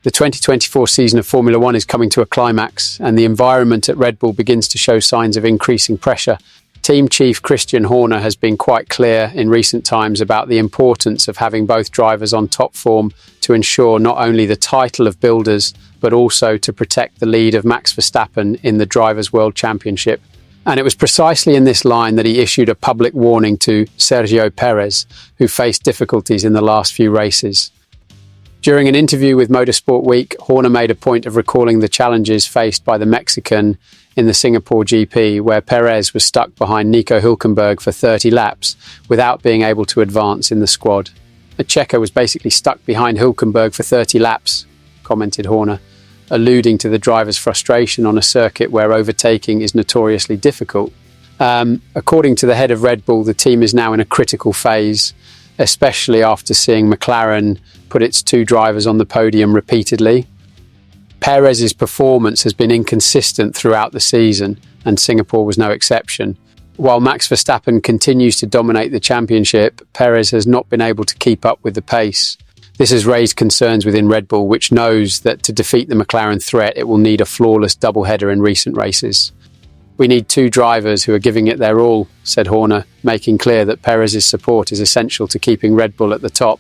The 2024 season of Formula One is coming to a climax, and the environment at Red Bull begins to show signs of increasing pressure. Team chief Christian Horner has been quite clear in recent times about the importance of having both drivers on top form to ensure not only the title of builders, but also to protect the lead of Max Verstappen in the Drivers' World Championship. And it was precisely in this line that he issued a public warning to Sergio Pérez, who faced difficulties in the last few races. During an interview with Motorsport Week, Horner made a point of recalling the challenges faced by the Mexican in the Singapore GP, where Pérez was stuck behind Nico Hülkenberg for 30 laps without being able to advance in the squad. A Checo was basically stuck behind Hülkenberg for 30 laps, commented Horner, alluding to the driver's frustration on a circuit where overtaking is notoriously difficult. According to the head of Red Bull, the team is now in a critical phase, especially after seeing McLaren put its two drivers on the podium repeatedly. Pérez's performance has been inconsistent throughout the season, and Singapore was no exception. While Max Verstappen continues to dominate the championship, Pérez has not been able to keep up with the pace. This has raised concerns within Red Bull, which knows that to defeat the McLaren threat, it will need a flawless doubleheader in recent races. "We need two drivers who are giving it their all," said Horner, making clear that Pérez's support is essential to keeping Red Bull at the top.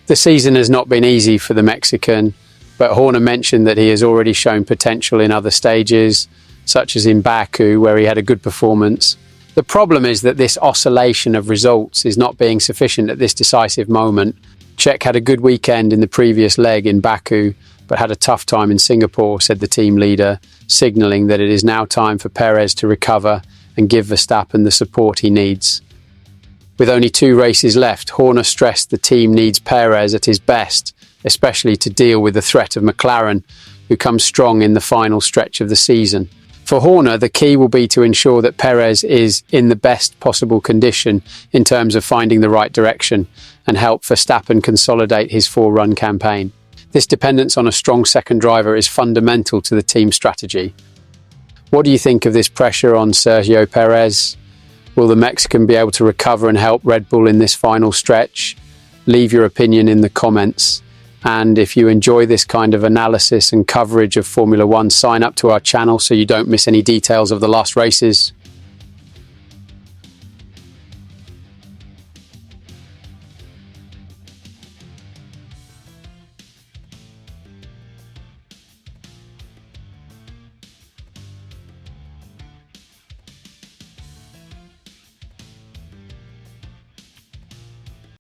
The season has not been easy for the Mexican, but Horner mentioned that he has already shown potential in other stages, such as in Baku, where he had a good performance. The problem is that this oscillation of results is not being sufficient at this decisive moment. Czech had a good weekend in the previous leg in Baku, but had a tough time in Singapore, said the team leader, signalling that it is now time for Pérez to recover and give Verstappen the support he needs. With only 2 races left, Horner stressed the team needs Pérez at his best, especially to deal with the threat of McLaren, who comes strong in the final stretch of the season. For Horner, the key will be to ensure that Pérez is in the best possible condition in terms of finding the right direction and help Verstappen consolidate his 4-run campaign. This dependence on a strong second driver is fundamental to the team strategy. What do you think of this pressure on Sergio Pérez? Will the Mexican be able to recover and help Red Bull in this final stretch? Leave your opinion in the comments. And if you enjoy this kind of analysis and coverage of Formula One, sign up to our channel so you don't miss any details of the last races.